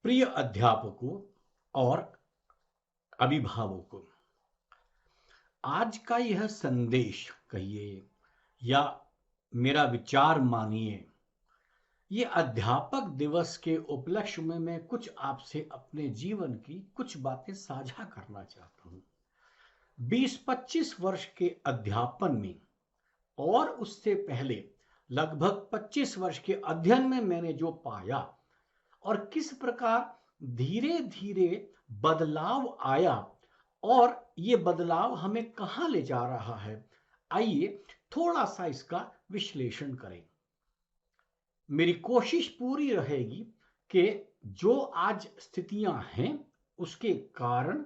प्रिय अध्यापकों और अभिभावकों, आज का यह संदेश कहिए या मेरा विचार मानिए, ये अध्यापक दिवस के उपलक्ष्य में मैं कुछ आपसे अपने जीवन की कुछ बातें साझा करना चाहता हूँ। 20-25 वर्ष के अध्यापन में और उससे पहले लगभग 25 वर्ष के अध्ययन में मैंने जो पाया और किस प्रकार धीरे धीरे बदलाव आया और ये बदलाव हमें कहाँ ले जा रहा है, आइए थोड़ा सा इसका विश्लेषण करें। मेरी कोशिश पूरी रहेगी कि जो आज स्थितियां हैं उसके कारण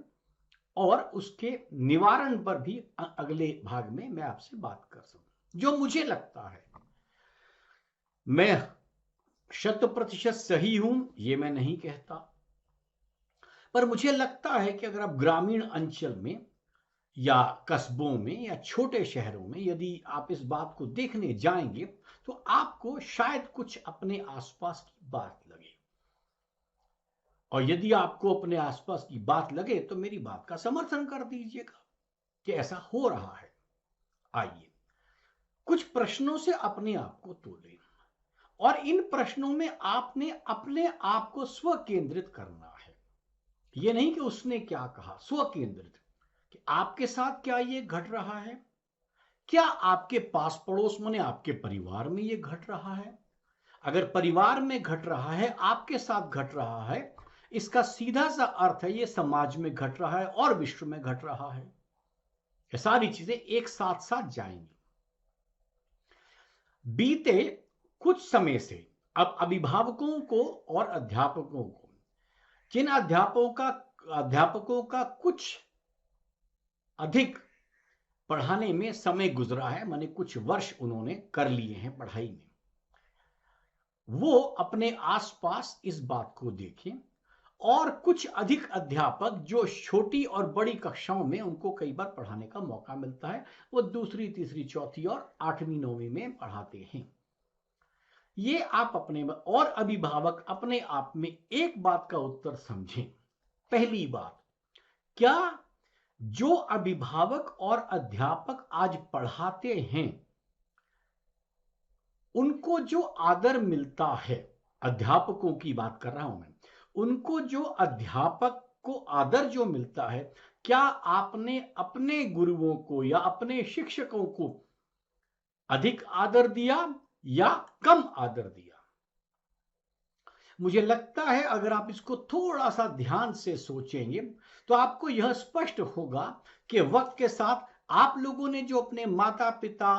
और उसके निवारण पर भी अगले भाग में मैं आपसे बात कर सकूं। जो मुझे लगता है, मैं 100% सही हूं ये मैं नहीं कहता, पर मुझे लगता है कि अगर आप ग्रामीण अंचल में या कस्बों में या छोटे शहरों में यदि आप इस बात को देखने जाएंगे तो आपको शायद कुछ अपने आसपास की बात लगे, और यदि आपको अपने आसपास की बात लगे तो मेरी बात का समर्थन कर दीजिएगा कि ऐसा हो रहा है। आइए कुछ प्रश्नों से अपने आप को तोलें और इन प्रश्नों में आपने अपने आप को स्व केंद्रित करना है। यह नहीं कि उसने क्या कहा, स्व केंद्रित कि आपके साथ क्या ये घट रहा है, क्या आपके पास पड़ोस माने आपके परिवार में ये घट रहा है। अगर परिवार में घट रहा है, आपके साथ घट रहा है, इसका सीधा सा अर्थ है ये समाज में घट रहा है और विश्व में घट रहा है। ये सारी चीजें एक साथ साथ जाएंगी। बीते कुछ समय से अब अभिभावकों को और अध्यापकों को, जिन अध्यापकों का कुछ अधिक पढ़ाने में समय गुजरा है, माने कुछ वर्ष उन्होंने कर लिए हैं पढ़ाई में, वो अपने आसपास इस बात को देखें। और कुछ अधिक अध्यापक जो छोटी और बड़ी कक्षाओं में उनको कई बार पढ़ाने का मौका मिलता है, वो दूसरी तीसरी चौथी और 8वीं 9वीं में पढ़ाते हैं। ये आप अपने और अभिभावक अपने आप में एक बात का उत्तर समझें। पहली बात, क्या जो अभिभावक और अध्यापक आज पढ़ाते हैं उनको जो आदर मिलता है, अध्यापकों की बात कर रहा हूं मैं, उनको जो अध्यापक को आदर जो मिलता है, क्या आपने अपने गुरुओं को या अपने शिक्षकों को अधिक आदर दिया या कम आदर दिया? मुझे लगता है अगर आप इसको थोड़ा सा ध्यान से सोचेंगे तो आपको यह स्पष्ट होगा कि वक्त के साथ आप लोगों ने जो अपने माता पिता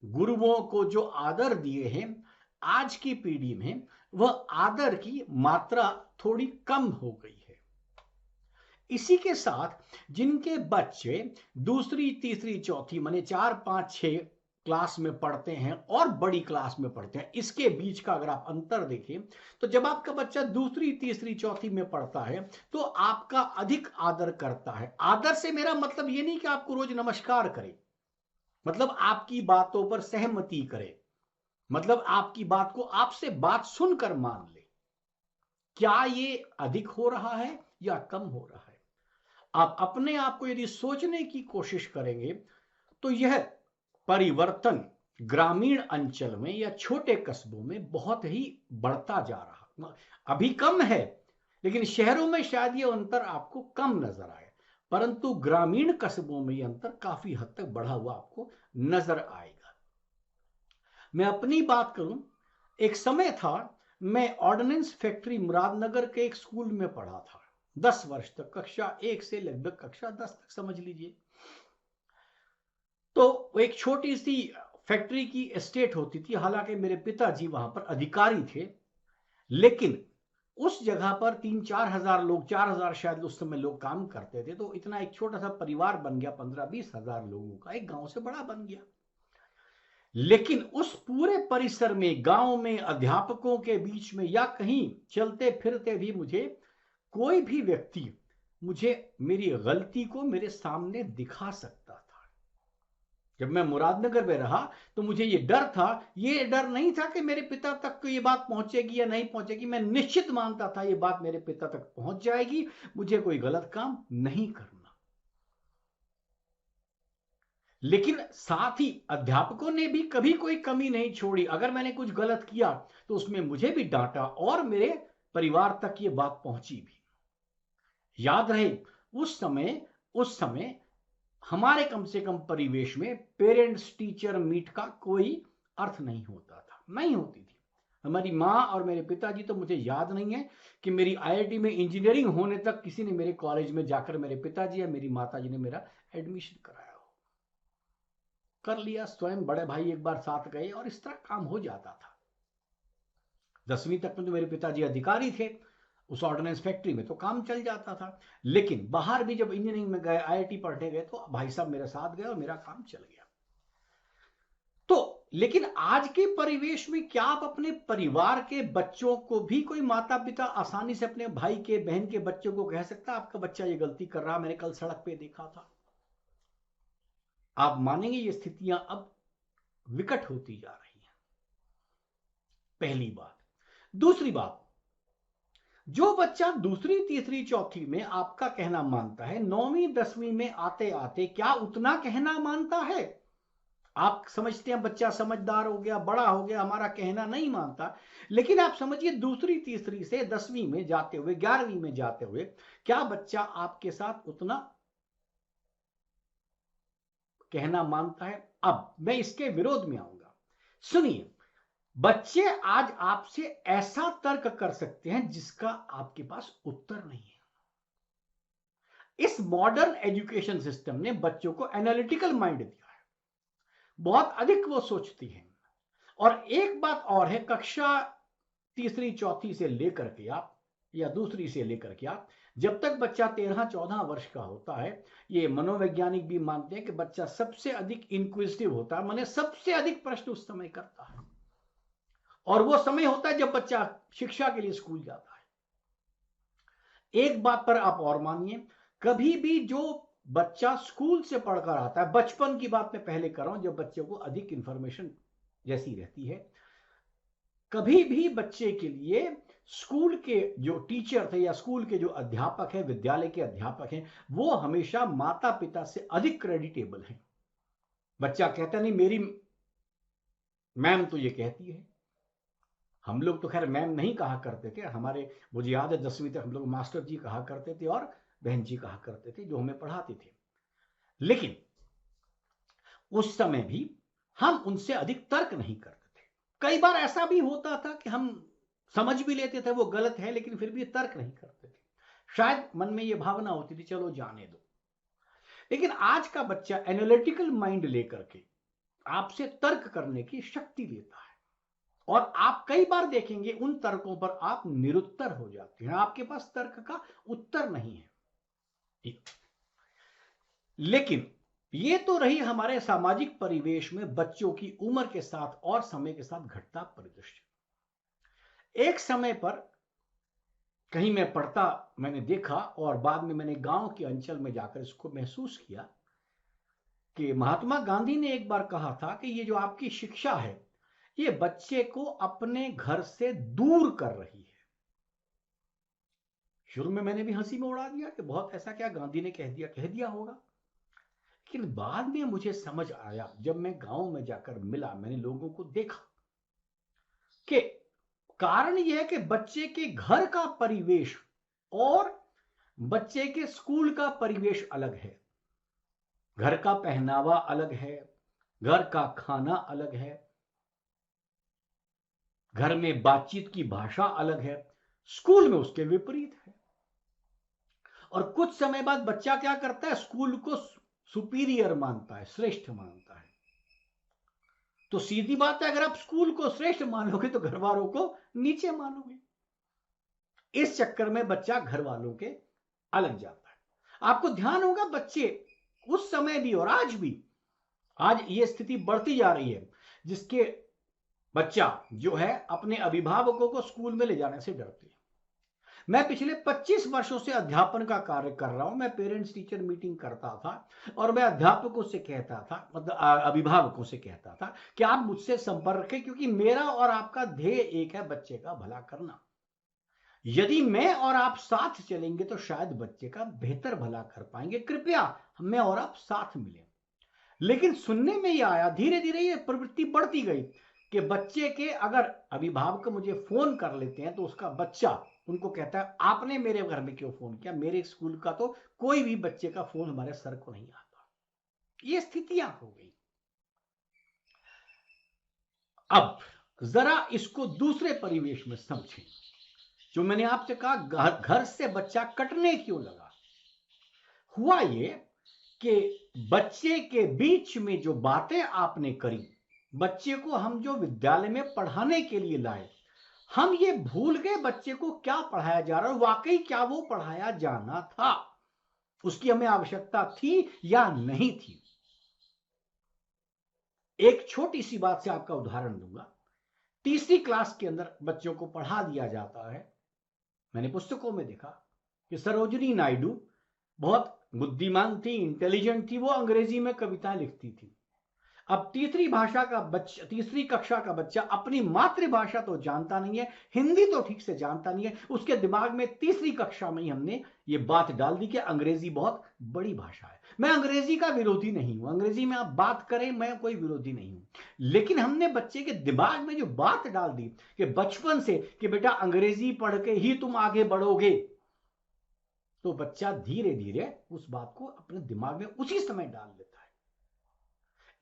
गुरुओं को जो आदर दिए हैं, आज की पीढ़ी में वह आदर की मात्रा थोड़ी कम हो गई है। इसी के साथ जिनके बच्चे दूसरी तीसरी चौथी माने 4 5 6 क्लास में पढ़ते हैं और बड़ी क्लास में पढ़ते हैं, इसके बीच का अगर आप अंतर देखें तो जब आपका बच्चा दूसरी तीसरी चौथी में पढ़ता है तो आपका अधिक आदर करता है। आदर से मेरा मतलब ये नहीं कि आपको रोज नमस्कार करे, मतलब आपकी बातों पर सहमति करे, मतलब आपकी बात को आपसे बात सुनकर मान ले। क्या ये अधिक हो रहा है या कम हो रहा है? आप अपने आप को यदि सोचने की कोशिश करेंगे तो यह परिवर्तन ग्रामीण अंचल में या छोटे कस्बों में बहुत ही बढ़ता जा रहा। अभी कम है, लेकिन शहरों में शायद ये अंतर आपको कम नजर आए, परंतु ग्रामीण कस्बों में यह अंतर काफी हद तक बढ़ा हुआ आपको नजर आएगा। मैं अपनी बात करूं, एक समय था मैं ऑर्डिनेंस फैक्ट्री मुरादनगर के एक स्कूल में पढ़ा था 10 वर्ष तक, कक्षा 1 से लगभग कक्षा 10 तक समझ लीजिए। तो एक छोटी सी फैक्ट्री की एस्टेट होती थी, हालांकि मेरे पिताजी वहां पर अधिकारी थे, लेकिन उस जगह पर 3-4 हजार लोग, 4,000 शायद उस समय लोग काम करते थे, तो इतना एक छोटा सा परिवार बन गया, 15-20 हजार लोगों का एक गांव से बड़ा बन गया। लेकिन उस पूरे परिसर में, गांव में, अध्यापकों के बीच में या कहीं चलते फिरते भी मुझे कोई भी व्यक्ति मुझे मेरी गलती को मेरे सामने दिखा सकता था। जब मैं मुरादनगर में रहा तो मुझे ये डर था, ये डर नहीं था कि मेरे पिता तक ये बात पहुंचेगी या नहीं पहुंचेगी। मैं निश्चित मानता था ये बात मेरे पिता तक पहुंच जाएगी, मुझे कोई गलत काम नहीं करना। लेकिन साथ ही अध्यापकों ने भी कभी कोई कमी नहीं छोड़ी। अगर मैंने कुछ गलत किया तो उसमें मुझे भी डांटा और मेरे परिवार तक ये बात पहुंची भी। याद रहे उस समय हमारे कम से कम परिवेश में पेरेंट्स टीचर मीट का कोई अर्थ नहीं होता था, नहीं होती थी। हमारी माँ और मेरे पिताजी तो मुझे याद नहीं है कि मेरी आईआईटी में इंजीनियरिंग होने तक किसी ने मेरे कॉलेज में जाकर मेरे पिताजी या मेरी माताजी ने मेरा एडमिशन कराया हो। कर लिया स्वयं, बड़े भाई एक बार साथ गए और इस तरह काम हो जाता था। 10वीं तक में तो मेरे पिताजी अधिकारी थे उस ऑर्डिनेंस फैक्ट्री में, तो काम चल जाता था। लेकिन बाहर भी जब इंजीनियरिंग में गए, आईआईटी पढ़ने गए, तो भाई साहब मेरे साथ गए और मेरा काम चल गया। तो लेकिन आज के परिवेश में क्या आप अपने परिवार के बच्चों को भी, कोई माता पिता आसानी से अपने भाई के बहन के बच्चों को कह सकता है आपका बच्चा ये गलती कर रहा, मैंने कल सड़क पे देखा था? आप मानेंगे ये स्थितियां अब विकट होती जा रही हैं। पहली बात। दूसरी बात, जो बच्चा दूसरी तीसरी चौथी में आपका कहना मानता है, 9वीं 10वीं में आते आते क्या उतना कहना मानता है? आप समझते हैं बच्चा समझदार हो गया, बड़ा हो गया, हमारा कहना नहीं मानता। लेकिन आप समझिए दूसरी तीसरी से 10वीं में जाते हुए, 11वीं में जाते हुए, क्या बच्चा आपके साथ उतना कहना मानता है? अब मैं इसके विरोध में आऊंगा। सुनिए, बच्चे आज आपसे ऐसा तर्क कर सकते हैं जिसका आपके पास उत्तर नहीं है। इस मॉडर्न एजुकेशन सिस्टम ने बच्चों को एनालिटिकल माइंड दिया है, बहुत अधिक वो सोचती हैं। और एक बात और है, कक्षा तीसरी चौथी से लेकर के आप, या दूसरी से लेकर के आप, जब तक बच्चा 13-14 वर्ष का होता है, ये मनोवैज्ञानिक भी मानते हैं कि बच्चा सबसे अधिक इंक्विजिटिव होता है, माने सबसे अधिक प्रश्न उस समय करता है। और वो समय होता है जब बच्चा शिक्षा के लिए स्कूल जाता है। एक बात पर आप और मानिए, कभी भी जो बच्चा स्कूल से पढ़कर आता है, बचपन की बात मैं पहले कर रहा हूं जब बच्चे को अधिक इंफॉर्मेशन जैसी रहती है, कभी भी बच्चे के लिए स्कूल के जो टीचर थे या स्कूल के जो अध्यापक हैं, विद्यालय के अध्यापक हैं, वो हमेशा माता पिता से अधिक क्रेडिटेबल हैं। बच्चा कहता नहीं मेरी मैम तो ये कहती है। हम लोग तो खैर मैम नहीं कहा करते थे, हमारे, मुझे याद है 10वीं तक हम लोग मास्टर जी कहा करते थे और बहन जी कहा करते थे जो हमें पढ़ाते थे। लेकिन उस समय भी हम उनसे अधिक तर्क नहीं करते थे। कई बार ऐसा भी होता था कि हम समझ भी लेते थे वो गलत है, लेकिन फिर भी तर्क नहीं करते थे। शायद मन में ये भावना होती थी चलो जाने दो। लेकिन आज का बच्चा एनालिटिकल माइंड लेकर के आपसे तर्क करने की शक्ति लेता है, और आप कई बार देखेंगे उन तर्कों पर आप निरुत्तर हो जाते हैं, आपके पास तर्क का उत्तर नहीं है। लेकिन ये तो रही हमारे सामाजिक परिवेश में बच्चों की उम्र के साथ और समय के साथ घटता परिदृश्य। एक समय पर कहीं मैं पढ़ता, मैंने देखा और बाद में मैंने गांव के अंचल में जाकर इसको महसूस किया कि महात्मा गांधी ने एक बार कहा था कि ये जो आपकी शिक्षा है, ये बच्चे को अपने घर से दूर कर रही है। शुरू में मैंने भी हंसी में उड़ा दिया कि बहुत ऐसा क्या गांधी ने कह दिया होगा। लेकिन बाद में मुझे समझ आया, जब मैं गांव में जाकर मिला, मैंने लोगों को देखा कि कारण यह है कि बच्चे के घर का परिवेश और बच्चे के स्कूल का परिवेश अलग है। घर का पहनावा अलग है, घर का खाना अलग है, घर में बातचीत की भाषा अलग है, स्कूल में उसके विपरीत है। और कुछ समय बाद बच्चा क्या करता है, स्कूल को सुपीरियर मानता है, श्रेष्ठ मानता है। तो सीधी बात है, अगर आप स्कूल को श्रेष्ठ मानोगे तो घर वालों को नीचे मानोगे। इस चक्कर में बच्चा घर वालों के अलग जाता है। आपको ध्यान होगा बच्चे उस समय भी और आज भी, आज ये स्थिति बढ़ती जा रही है जिसके बच्चा जो है अपने अभिभावकों को स्कूल में ले जाने से डरते हैं। मैं पिछले 25 वर्षों से अध्यापन का कार्य कर रहा हूं। मैं पेरेंट्स टीचर मीटिंग करता था और मैं अध्यापकों से कहता था, मतलब अभिभावकों से कहता था कि आप मुझसे संपर्क रखें, क्योंकि मेरा और आपका ध्येय एक है, बच्चे का भला करना। यदि मैं और आप साथ चलेंगे तो शायद बच्चे का बेहतर भला कर पाएंगे। कृपया मैं और आप साथ मिलें। लेकिन सुनने में ये आया, धीरे धीरे ये प्रवृत्ति बढ़ती गई कि बच्चे के अगर अभिभावक मुझे फोन कर लेते हैं तो उसका बच्चा उनको कहता है, आपने मेरे घर में क्यों फोन किया? मेरे स्कूल का तो कोई भी बच्चे का फोन हमारे सर को नहीं आता। ये स्थितियां हो गई। अब जरा इसको दूसरे परिवेश में समझें। जो मैंने आपसे कहा, घर से बच्चा कटने क्यों लगा? हुआ ये कि बच्चे के बीच में जो बातें आपने करी, बच्चे को हम जो विद्यालय में पढ़ाने के लिए लाए, हम ये भूल गए बच्चे को क्या पढ़ाया जा रहा है, वाकई क्या वो पढ़ाया जाना था, उसकी हमें आवश्यकता थी या नहीं थी। एक छोटी सी बात से आपका उदाहरण दूंगा। तीसरी क्लास के अंदर बच्चों को पढ़ा दिया जाता है। मैंने पुस्तकों में देखा कि सरोजिनी नायडू बहुत बुद्धिमान थी, इंटेलिजेंट थी, वो अंग्रेजी में कविताएं लिखती थी। अब तीसरी कक्षा का बच्चा अपनी मातृभाषा तो जानता नहीं है, हिंदी तो ठीक से जानता नहीं है। उसके दिमाग में तीसरी कक्षा में ही हमने ये बात डाल दी कि अंग्रेजी बहुत बड़ी भाषा है। मैं अंग्रेजी का विरोधी नहीं हूं, अंग्रेजी में आप बात करें, मैं कोई विरोधी नहीं हूं। लेकिन हमने बच्चे के दिमाग में जो बात डाल दी कि बचपन से कि बेटा अंग्रेजी पढ़ के ही तुम आगे बढ़ोगे, तो बच्चा धीरे धीरे उस बात को अपने दिमाग में उसी समय डाल लेता है।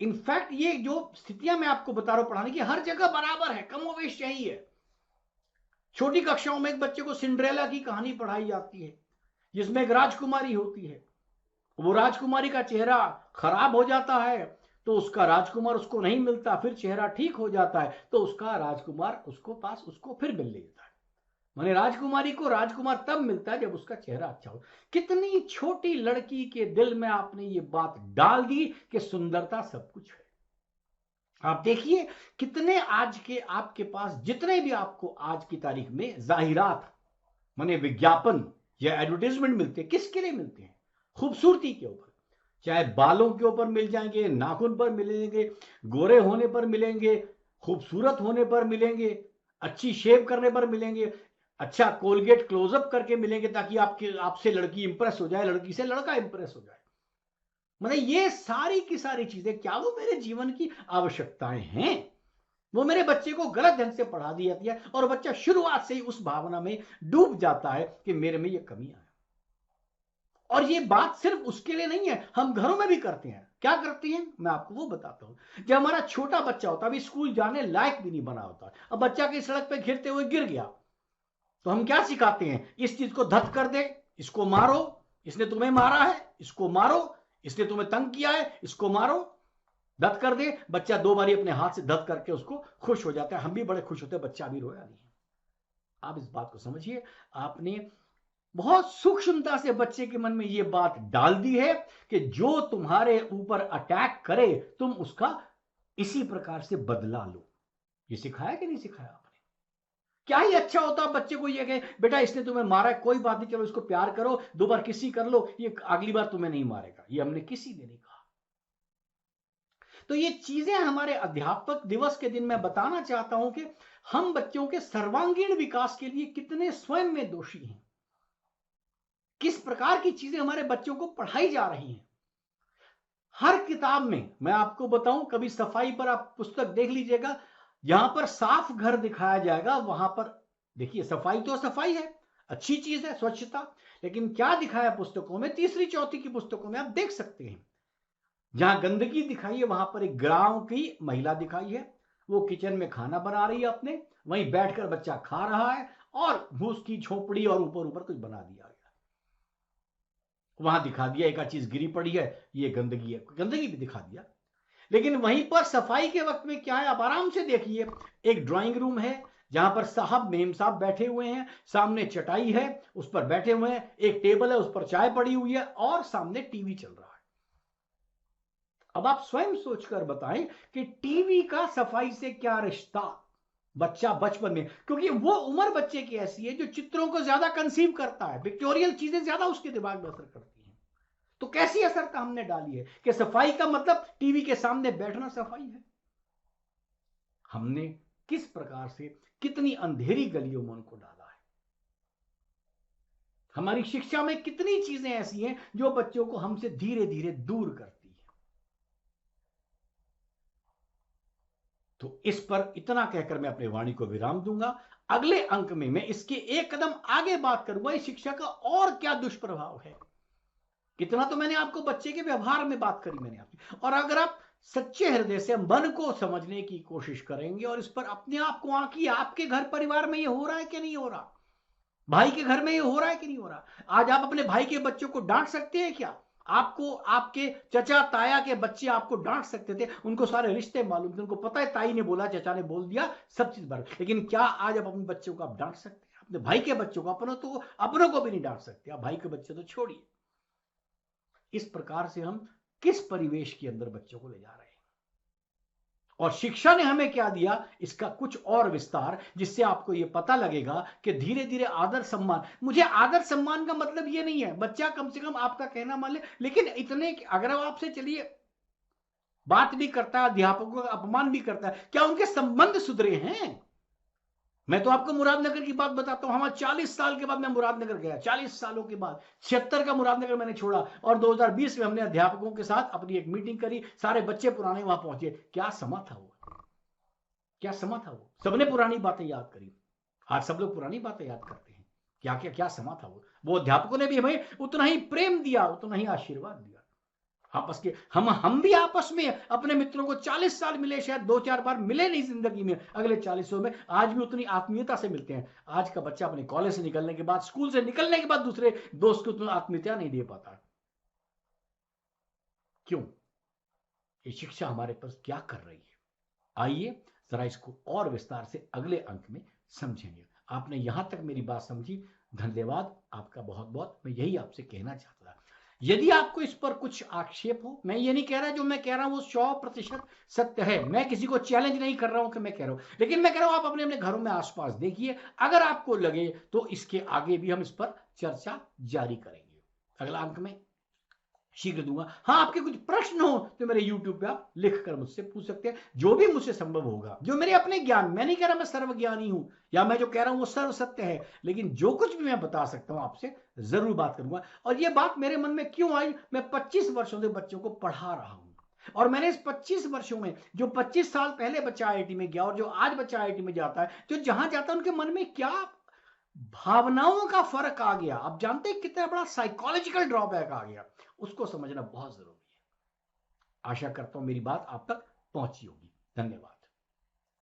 इनफैक्ट ये जो स्थितियां मैं आपको बता रहा हूं पढ़ाने की, हर जगह बराबर है, कमोवेश यही है। छोटी कक्षाओं में एक बच्चे को सिंड्रेला की कहानी पढ़ाई जाती है, जिसमें एक राजकुमारी होती है। वो राजकुमारी का चेहरा खराब हो जाता है तो उसका राजकुमार उसको नहीं मिलता, फिर चेहरा ठीक हो जाता है तो उसका राजकुमार उसको फिर मिल लेता है। माने राजकुमारी को राजकुमार तब मिलता है जब उसका चेहरा अच्छा हो। कितनी छोटी लड़की के दिल में आपने ये बात डाल दी कि सुंदरता सब कुछ है। आप देखिए कितने आज के आपके पास जितने भी आपको आज की तारीख में जाहिरात माने विज्ञापन या एडवर्टाइजमेंट मिलते हैं, किसके लिए मिलते हैं? खूबसूरती के ऊपर। चाहे बालों के ऊपर मिल जाएंगे, नाखून पर मिलेंगे, गोरे होने पर मिलेंगे, खूबसूरत होने पर मिलेंगे, अच्छी शेव करने पर मिलेंगे, अच्छा कोलगेट क्लोजअप करके मिलेंगे, ताकि आपसे लड़की इंप्रेस हो जाए, लड़की से लड़का इंप्रेस हो जाए। मतलब ये सारी की सारी चीजें क्या वो मेरे जीवन की आवश्यकताएं हैं? वो मेरे बच्चे को गलत ढंग से पढ़ा दी जाती है और बच्चा शुरुआत से ही उस भावना में डूब जाता है कि मेरे में ये कमियां है। और ये बात सिर्फ उसके लिए नहीं है, हम घरों में भी करते हैं। क्या करते हैं मैं आपको वो बताता हूं। जब हमारा छोटा बच्चा होता है, अभी स्कूल जाने लायक भी नहीं बना होता, अब बच्चा की सड़क पे घिरते हुए गिर गया, तो हम क्या सिखाते हैं? इस चीज को धत कर दे, इसको मारो, इसने तुम्हें मारा है, इसको मारो, इसने तुम्हें तंग किया है, इसको मारो, धत कर दे। बच्चा 2 बारी अपने हाथ से धत करके उसको खुश हो जाता है। हम भी बड़े खुश होते हैं, बच्चा भी रोया नहीं। आप इस बात को समझिए, आपने बहुत सूक्ष्मता से बच्चे के मन में यह बात डाल दी है कि जो तुम्हारे ऊपर अटैक करे तुम उसका इसी प्रकार से बदला लो। ये सिखाया कि नहीं सिखाया आपने? क्या ही अच्छा होता बच्चे को यह कहे, बेटा इसने तुम्हें मारा है, कोई बात नहीं, चलो इसको प्यार करो, 2 बार किसी कर लो, ये अगली बार तुम्हें नहीं मारेगा। ये हमने किसी ने नहीं कहा। तो ये चीजें हमारे अध्यापक दिवस के दिन मैं बताना चाहता हूं कि हम बच्चों के सर्वांगीण विकास के लिए कितने स्वयं में दोषी हैं, किस प्रकार की चीजें हमारे बच्चों को पढ़ाई जा रही हैं। हर किताब में मैं आपको बताऊं, कभी सफाई पर आप पुस्तक देख लीजिएगा, जहां पर साफ घर दिखाया जाएगा वहां पर देखिए सफाई तो सफाई है, अच्छी चीज है स्वच्छता, लेकिन क्या दिखाया पुस्तकों में, तीसरी चौथी की पुस्तकों में आप देख सकते हैं, जहां गंदगी दिखाई है वहां पर एक गांव की महिला दिखाई है, वो किचन में खाना बना रही है अपने, वहीं बैठकर बच्चा खा रहा है और भूस की झोपड़ी और ऊपर ऊपर कुछ बना दिया गया, वहां दिखा दिया एक चीज गिरी पड़ी है, ये गंदगी है, गंदगी भी दिखा दिया। लेकिन वहीं पर सफाई के वक्त में क्या है, आप आराम से देखिए, एक ड्राइंग रूम है जहां पर साहब मेम साहब बैठे हुए हैं, सामने चटाई है उस पर बैठे हुए हैं, एक टेबल है उस पर चाय पड़ी हुई है और सामने टीवी चल रहा है। अब आप स्वयं सोचकर बताएं कि टीवी का सफाई से क्या रिश्ता? बच्चा बचपन में, क्योंकि वो उम्र बच्चे की ऐसी है जो चित्रों को ज्यादा कंसीव करता है, पिक्टोरियल चीजें ज्यादा उसके दिमाग में असर करती हैं। तो कैसी असरता हमने डाली है कि सफाई का मतलब टीवी के सामने बैठना सफाई है। हमने किस प्रकार से कितनी अंधेरी गलियों में उनको डाला है। हमारी शिक्षा में कितनी चीजें ऐसी हैं जो बच्चों को हमसे धीरे धीरे दूर करती है। तो इस पर इतना कहकर मैं अपनी वाणी को विराम दूंगा। अगले अंक में मैं इसके एक कदम आगे बात करूंगा, इस शिक्षा का और क्या दुष्प्रभाव है। कितना तो मैंने आपको बच्चे के व्यवहार में बात करी मैंने आपसे, और अगर आप सच्चे हृदय से मन को समझने की कोशिश करेंगे और इस पर अपने आप को आंकिए, आपके घर परिवार में ये हो रहा है कि नहीं हो रहा, भाई के घर में ये हो रहा है कि नहीं हो रहा। आज आप अपने भाई के बच्चों को डांट सकते हैं क्या? आपको आपके चचा ताया के बच्चे आपको डांट सकते थे, उनको सारे रिश्ते मालूम थे, उनको पता है ताई ने बोला, चचा ने बोल दिया, सब चीज भर। लेकिन क्या आज आप अपने बच्चों को आप डांट सकते हैं? अपने भाई के बच्चों को, अपनों को भी नहीं डांट सकते। आप भाई के बच्चे तो छोड़िए। इस प्रकार से हम किस परिवेश के अंदर बच्चों को ले जा रहे हैं, और शिक्षा ने हमें क्या दिया, इसका कुछ और विस्तार, जिससे आपको यह पता लगेगा कि धीरे धीरे आदर सम्मान। मुझे आदर सम्मान का मतलब यह नहीं है बच्चा कम से कम आपका कहना मान ले, लेकिन इतने अगर आपसे चलिए बात भी करता है, अध्यापकों का अपमान भी करता है, क्या उनके संबंध सुधरे हैं? मैं तो आपको मुरादनगर की बात बताता हूं। हमारा 40 साल के बाद मैं मुरादनगर गया, 40 सालों के बाद 76 का मुरादनगर मैंने छोड़ा, और 2020 में हमने अध्यापकों के साथ अपनी एक मीटिंग करी, सारे बच्चे पुराने वहां पहुंचे। क्या समा था वो, क्या समा था वो। सबने पुरानी बातें याद करी। आज सब लोग पुरानी बातें याद करते हैं। क्या क्या क्या समा था वो अध्यापकों ने भी हमें उतना ही प्रेम दिया, उतना ही आशीर्वाद दिया। आपस के हम भी आपस में अपने मित्रों को 40 साल मिले, शायद 2-4 बार मिले नहीं जिंदगी में, अगले 40 में आज भी उतनी आत्मीयता से मिलते हैं। आज का बच्चा अपने कॉलेज से निकलने के बाद, स्कूल से निकलने के बाद दूसरे दोस्त को उतना आत्मीयता नहीं दे पाता। क्यों? ये शिक्षा हमारे पास क्या कर रही है? आइए जरा इसको और विस्तार से अगले अंक में समझेंगे। आपने यहां तक मेरी बात समझी, धन्यवाद आपका बहुत बहुत। मैं यही आपसे कहना चाहता था। यदि आपको इस पर कुछ आक्षेप हो, मैं ये नहीं कह रहा जो मैं कह रहा हूं वो 100% सत्य है, मैं किसी को चैलेंज नहीं कर रहा हूं कि मैं कह रहा हूं, लेकिन मैं कह रहा हूं आप अपने अपने घरों में आसपास देखिए, अगर आपको लगे तो इसके आगे भी हम इस पर चर्चा जारी करेंगे। अगला अंक में शीघ्र दूंगा। हाँ, आपके कुछ प्रश्न हो तो मेरे YouTube पे आप लिख कर मुझसे पूछ सकते हैं, जो भी मुझसे संभव होगा, जो मेरे अपने ज्ञान, मैं नहीं कह रहा मैं सर्वज्ञानी हूं या मैं जो कह रहा हूं वो सर्व सत्य है, लेकिन जो कुछ भी मैं बता सकता हूं आपसे जरूर बात करूंगा। और ये बात मेरे मन में क्यों आई, मैं 25 वर्षों से बच्चों को पढ़ा रहा हूं, और मैंने इस 25 वर्षों में, जो 25 साल पहले बच्चा IIT में गया और जो आज बच्चा IIT में जाता है, जो जहां जाता है उनके मन में क्या भावनाओं का फर्क आ गया, आप जानते हैं कितना बड़ा साइकोलॉजिकल ड्रॉबैक आ गया, उसको समझना बहुत जरूरी है। आशा करता हूं मेरी बात आप तक पहुंची होगी। धन्यवाद।